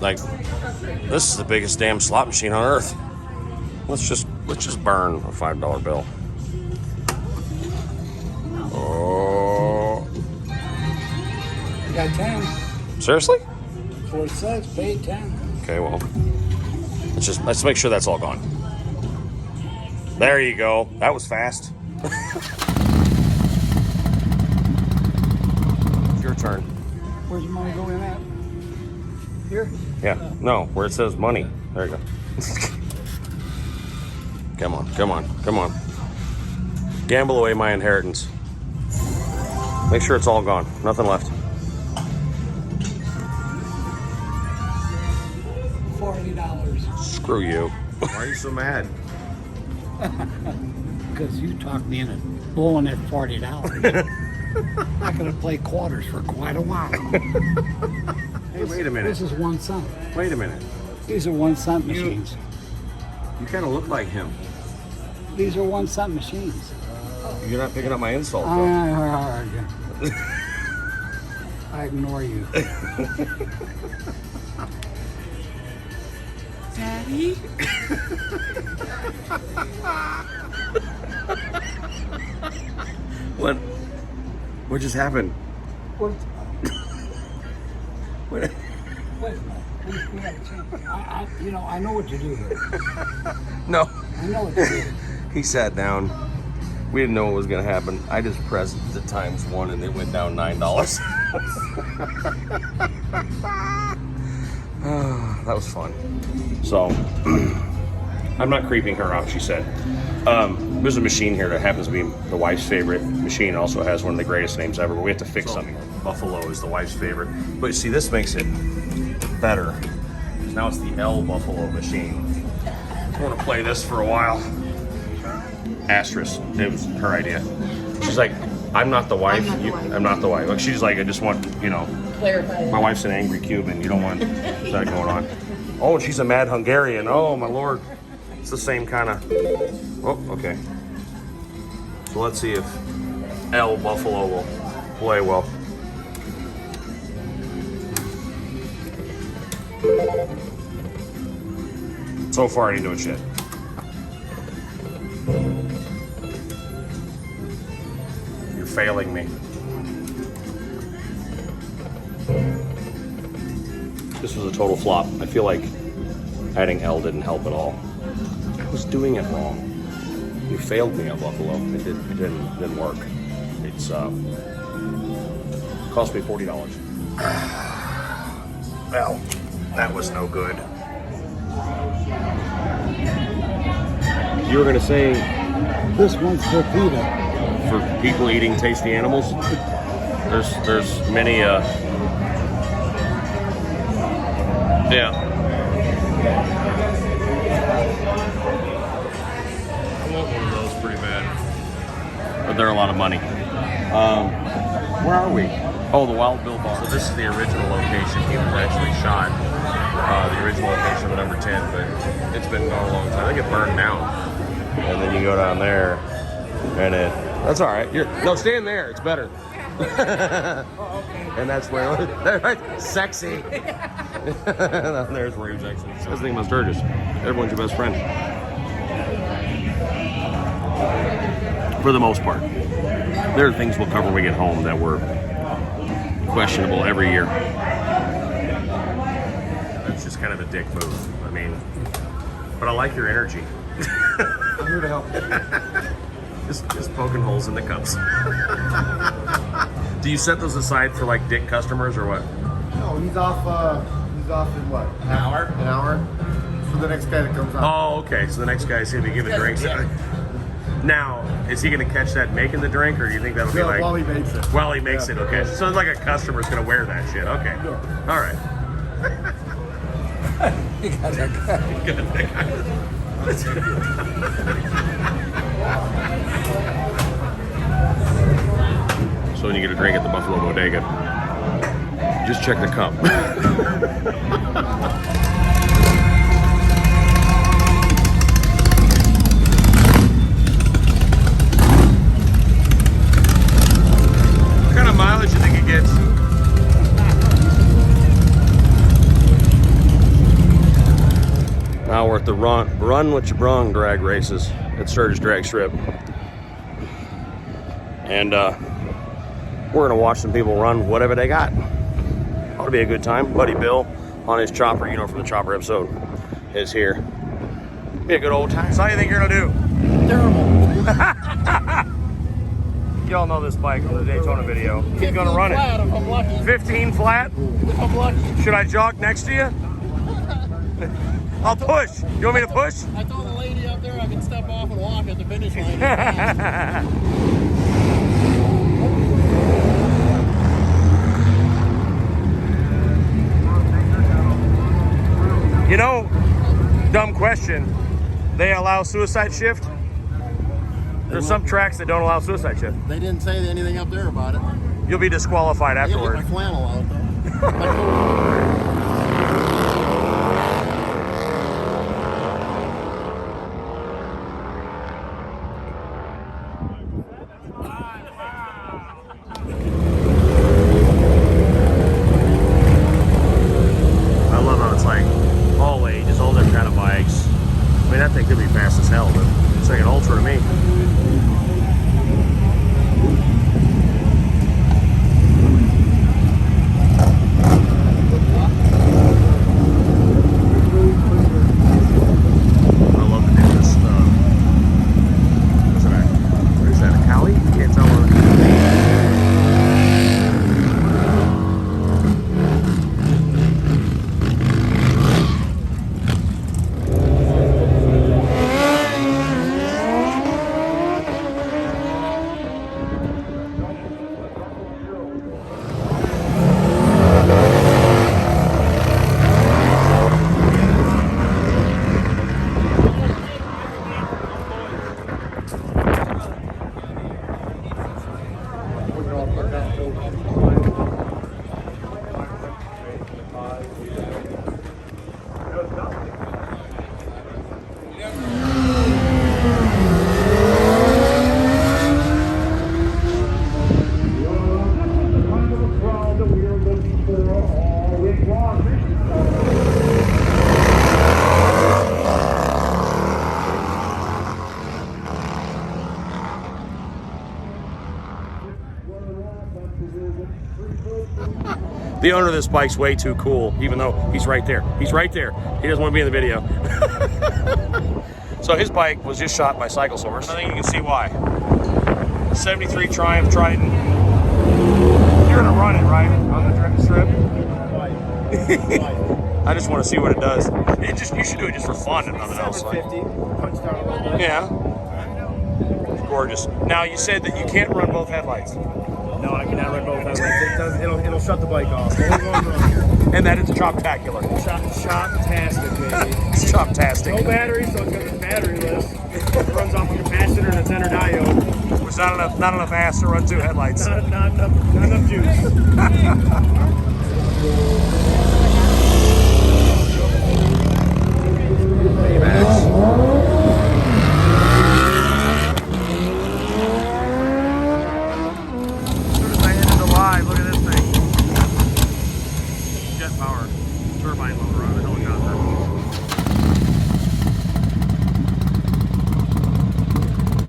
Like, this is the biggest damn slot machine on earth. Let's just burn a $5 bill. Oh. I got 10. Seriously? That's what it says. Pay 10. Okay, well, let's make sure that's all gone. There you go. That was fast. It's your turn. Where's the money going at? Here? Yeah. No, where it says money. There you go. Come on, come on, come on. Gamble away my inheritance. Make sure it's all gone. Nothing left. $40. Screw you. Why are you so mad? Because you talked me into blowing that $40. I could have played quarters for quite a while. Hey, wait a minute. This is 1 cent. Wait a minute. These are 1 cent machines. You kind of look like him. These are 1 cent machines. You're not picking up my insult, though. I ignore you. Daddy? What just happened? What? What? Wait a minute. We got a chance. I know what to do here. No. I know what to do. He sat down. We didn't know what was going to happen. I just pressed the ×1 and it went down $9. That was fun. So, I'm not creeping her out, she said. There's a machine here that happens to be the wife's favorite machine. It also has one of the greatest names ever, but we have to fix something. Buffalo is the wife's favorite. But see, this makes it better. Now it's the L Buffalo machine. I want to play this for a while. Asterisk. It was her idea. She's like, I'm not the wife. I'm not the wife. Like, she's like, I just want, Clarify. my wife's an angry Cuban. You don't want that going on. Oh, and she's a mad Hungarian. Oh, my Lord. It's the same kind of... Oh, okay. So let's see if L Buffalo will play well. So far, I ain't doing shit. You're failing me. This was a total flop. I feel like adding L didn't help at all. I was doing it wrong. You failed me on Buffalo. It didn't work. It's cost me $40. Well, that was no good. You were gonna say This one's for PETA. for people eating tasty animals. There's many. Yeah. I want one of those pretty bad. But they're a lot of money. Where are we? Oh, the Wild Bill Bar. So this is the original location. He was actually shot. The original location of number 10, but it's been gone a long time. I think it burned down. And then you go down there, and that's all right. No, stand there. It's better. And that's where sexy. There's where he was actually. That's the thing about Sturgis. Everyone's your best friend. For the most part. There are things we'll cover when we get home that were questionable every year. That's just kind of a dick move. I mean, but I like your energy. I'm here to help. Just poking holes in the cups. Do you set those aside for like dick customers or what? No, he's off in what? An hour? An hour? For the next guy that comes on. Oh, okay. So the next guy's gonna be giving drinks. Now, is he gonna catch that making the drink, or do you think that'll be like while he makes it? While he makes it, okay. So it's like a customer's gonna wear that shit. Okay. Yeah. All right. You got that guy. You got that guy. So when you get a drink at the Buffalo Bodega, just check the cup. What kind of mileage do you think it gets? Now we're at the Run What You Brung drag races at Sturgis Drag Strip. And we're gonna watch some people run whatever they got. Ought to be a good time. Buddy Bill on his chopper, you know, from the chopper episode, is here. Be a good old time. So how do you think you're gonna do? Terrible. Y'all know this bike from the Daytona video. He's gonna run it. Flat if I'm lucky. 15 flat? If I'm lucky. Should I jog next to you? I'll push. You want me to push? I told the lady up there I can step off and walk at the finish line. You know, dumb question. They allow suicide shift? There's some tracks that don't allow suicide shift. They didn't say anything up there about it. You'll be disqualified I gotta afterward. get my flannel out though. I love how it's like all ages, all different kind of bikes. I mean, that thing could be fast as hell, but it's like an ultra to me. I love to do this. What is that? A Cali? Can't tell what it is. The owner of this bike's way too cool, even though he's right there. He's right there. He doesn't want to be in the video. So his bike was just shot by Cycle Source. I think you can see why. 73 Triumph Triton. You're gonna run it, right? On the drip strip? I just want to see what it does. You should do it just for fun and nothing else. Like. 750, punched out a little bit. Yeah. Gorgeous. Now you said that you can't run both headlights. No, I cannot run both headlights. It'll shut the bike off. Only one run. And that it's chop-tacular. Shop-tastic, baby. It's chop-tastic. No battery, so it's because it's batteryless. It runs off a capacitor and a center diode. There's not enough ass to run two headlights. Not enough